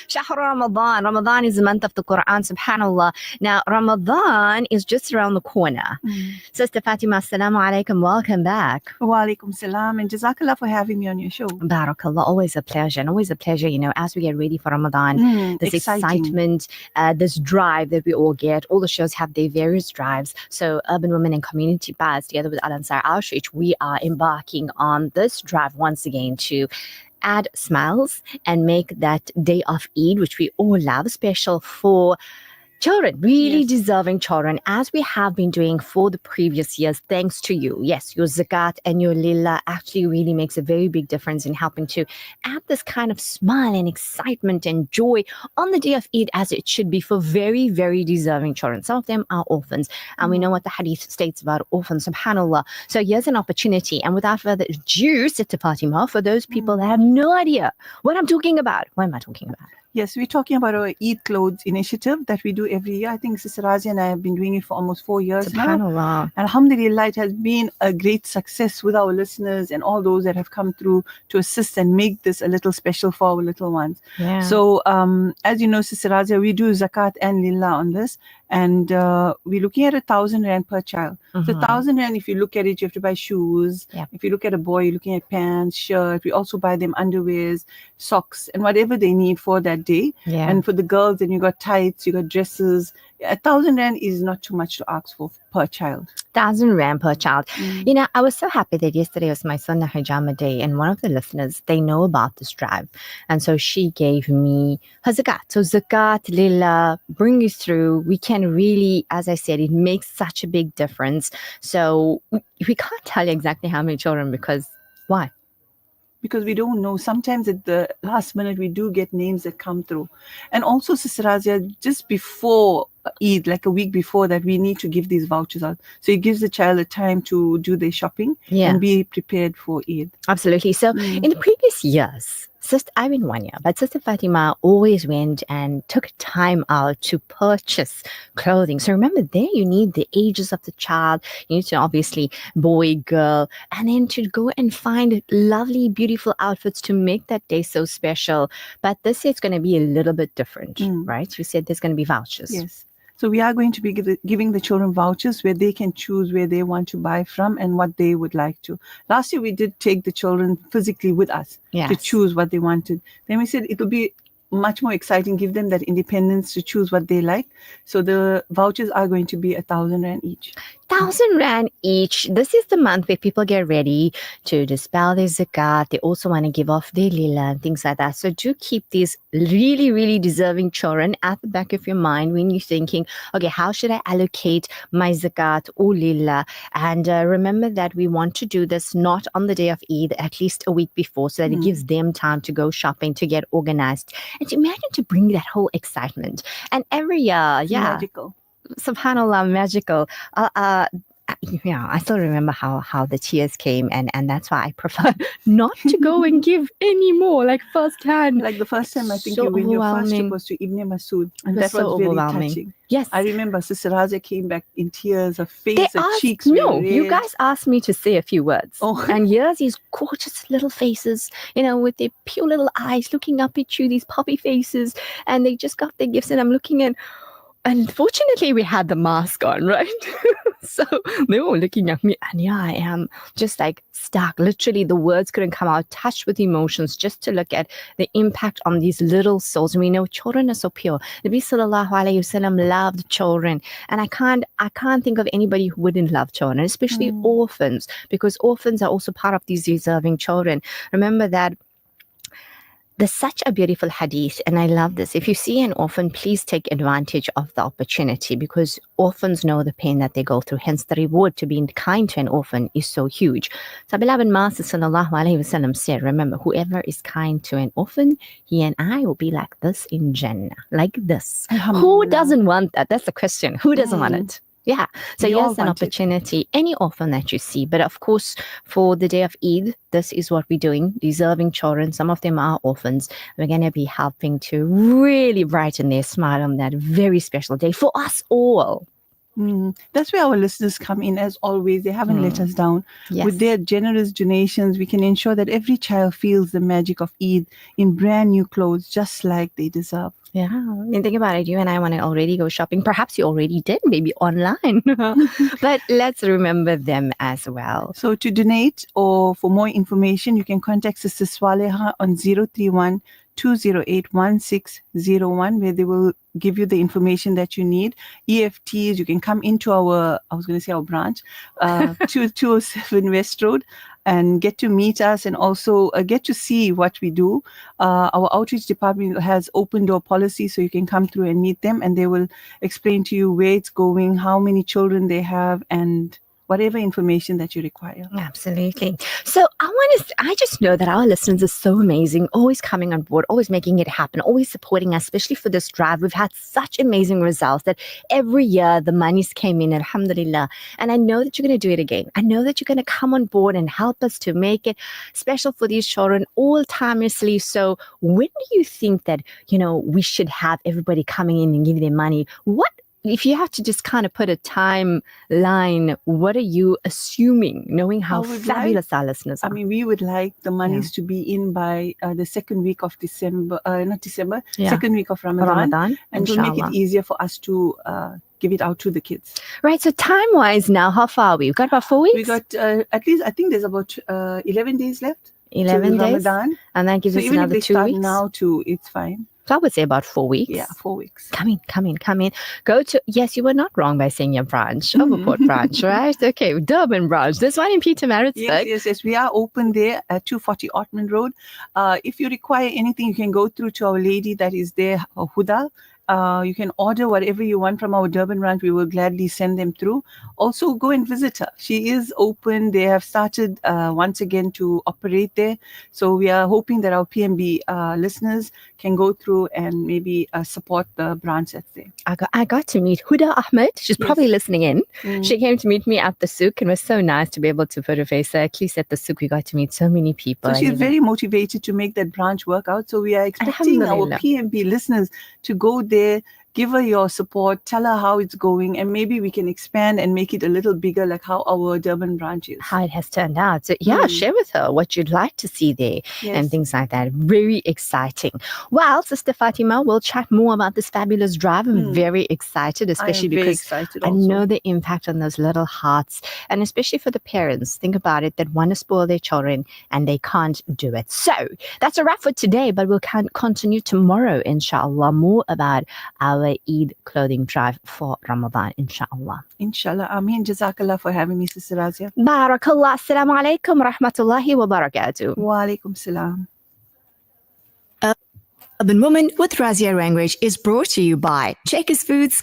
Shahr Ramadan. Ramadan is the month of the Quran, subhanAllah. Now, Ramadan is just around the corner. Sister Fatima, assalamu alaikum. Welcome back. Wa alaikum salam. And Jazakallah for having me on your show. Barakallah. Always a pleasure. And always a pleasure, as we get ready for Ramadan. This excitement, this drive that we all get. All the shows have their various drives. So, Urban Women and Community Buzz, together with Al Ansar Outreach, we are embarking on this drive once again to add smiles and make that day of Eid, which we all love, special for children, really deserving children, as we have been doing for the previous years, thanks to you. Yes, your zakat and your lillah actually really makes a very big difference in helping to add this kind of smile and excitement and joy on the day of Eid, as it should be for very, very deserving children. Some of them are orphans, and we know what the hadith states about orphans, subhanAllah. So here's an opportunity, and without further ado, Sister Fatima, for those people that have no idea what I'm talking about, what am I talking about? Yes, we're talking about our Eid Clothes initiative that we do every year. I think Sister Razia and I have been doing it for almost 4 years now. And alhamdulillah, it has been a great success with our listeners and all those that have come through to assist and make this a little special for our little ones. Yeah. So, as you know, Sister Razia, we do zakat and lillah on this. And we're looking at 1,000 rand per child. So 1,000 rand, if you look at it, you have to buy shoes. If you look at a boy, you're looking at pants, shirt. We also buy them underwears, socks, and whatever they need for that day. And for the girls, then you got tights, you got dresses. 1,000 rand is not too much to ask for per child. 1,000 rand per child. I was so happy that yesterday was my Sunnah Hijama day, and one of the listeners, they know about this drive. And so she gave me her zakat. So zakat, lillah, bring you through. We can really, as I said, it makes such a big difference. So we can't tell you exactly how many children, because why? Because we don't know. Sometimes at the last minute, we do get names that come through. And also, Sister Razia, just before Eid, like a week before that, we need to give these vouchers out. So it gives the child a time to do their shopping and be prepared for Eid. Absolutely. So in the previous years, I've been 1 year, but Sister Fatima always went and took time out to purchase clothing. So remember, there you need the ages of the child. You need to obviously boy, girl, and then to go and find lovely, beautiful outfits to make that day so special. But this year it's going to be a little bit different, right? You said there's going to be vouchers. Yes. So we are going to be giving the children vouchers where they can choose where they want to buy from and what they would like to. Last year, we did take the children physically with us to choose what they wanted. Then we said it'll be much more exciting, give them that independence to choose what they like. So the vouchers are going to be 1,000 rand each. 1,000 rand each. This is the month where people get ready to dispel their zakat. They also want to give off their lillah and things like that. So do keep these really, really deserving children at the back of your mind when you're thinking, okay, how should I allocate my zakat or lillah? And remember that we want to do this not on the day of Eid, at least a week before, so that it gives them time to go shopping, to get organized, and to imagine to bring that whole excitement. And every year, Magical. SubhanAllah, magical. I still remember how the tears came, and that's why I prefer not to go and give any more, like firsthand. Like the first time, I think So your first trip overwhelming. was to Ibn Masood, and It was that was so very overwhelming. touching. Yes. I remember Sister Razia came back in tears, her face, her cheeks were No, red. you guys asked me to say a few words. Oh. And here's these gorgeous little faces, with their pure little eyes looking up at you, these puppy faces, and they just got their gifts, and I'm looking at. Unfortunately, we had the mask on, right? So they were looking at me, and I am just like stuck. Literally, the words couldn't come out, touched with emotions, just to look at the impact on these little souls. And we know children are so pure. Nabi sallallahu alayhi wasallam loved children, and I can't think of anybody who wouldn't love children, especially orphans, because orphans are also part of these deserving children. Remember that. There's such a beautiful hadith, and I love this. If you see an orphan, please take advantage of the opportunity, because orphans know the pain that they go through. Hence, the reward to being kind to an orphan is so huge. So, beloved Master sallallahu alaihi wasallam said, remember, whoever is kind to an orphan, he and I will be like this in Jannah, like this. Who doesn't want that? That's the question. Who doesn't want it? Yeah. So here's an opportunity. Any orphan that you see. But of course, for the day of Eid, this is what we're doing. Deserving children. Some of them are orphans. We're going to be helping to really brighten their smile on that very special day for us all. That's where our listeners come in. As always, they haven't let us down. Yes. With their generous donations, we can ensure that every child feels the magic of Eid in brand new clothes, just like they deserve. Yeah, I mean, think about it. You and I want to already go shopping. Perhaps you already did, maybe online. But let's remember them as well. So to donate or for more information, you can contact Sister Swaleha on 031 208 1601, where they will give you the information that you need. EFTs, you can come into our branch, 207 West Road, and get to meet us and also get to see what we do. Our outreach department has open door policy, so you can come through and meet them, and they will explain to you where it's going, how many children they have, and whatever information that you require. Absolutely. So I just know that our listeners are so amazing, always coming on board, always making it happen, always supporting us, especially for this drive. We've had such amazing results that every year the monies came in, alhamdulillah. And I know that you're going to do it again. I know that you're going to come on board and help us to make it special for these children all-timelessly. So when do you think that, we should have everybody coming in and giving their money? If you have to just kind of put a timeline, what are you assuming, knowing how fabulous our listeners are? I mean, we would like the monies to be in by the second week of second week of Ramadan, and to make it easier for us to give it out to the kids. Right. So time-wise now, how far are we? We've got about 4 weeks? We got at least, I think there's about 11 days left. 11 days? Ramadan. And that gives us another 2 weeks? So even if they start now too, it's fine. So I would say about 4 weeks. Yeah, 4 weeks. Come in. Go to, yes, you were not wrong by saying your branch, Overport branch, right? Okay, Durban branch. There's one in Peter Maritzburg. Yes. We are open there at 240 Ottman Road. If you require anything, you can go through to our lady that is there, Huda. You can order whatever you want from our Durban branch. We will gladly send them through. Also, go and visit her. She is open. They have started once again to operate there. So we are hoping that our PMB listeners can go through and maybe support the branch that's there. I got to meet Huda Ahmed. She's probably listening in. She came to meet me at the souk and was so nice to be able to put her face there. At least at the souk, we got to meet so many people. So she's very motivated to make that branch work out. So we are expecting our PMB listeners to go there, give her your support, tell her how it's going, and maybe we can expand and make it a little bigger, like how our Durban branch is. How it has turned out. So share with her what you'd like to see there and things like that. Very exciting. Well, Sister Fatima, we'll chat more about this fabulous drive. I'm very excited, especially because I know the impact on those little hearts, and especially for the parents. Think about it, that want to spoil their children and they can't do it. So that's a wrap for today, but we'll continue tomorrow, inshallah, more about our Eid clothing drive for Ramadan, inshallah. Inshallah. Ameen. Jazakallah for having me, Sister Razia. Barakallah. Assalamu alaikum rahmatullahi wa barakatuh. Wa alaikum salam. Urban Woman with Razia Rangrage is brought to you by Checkers Foods,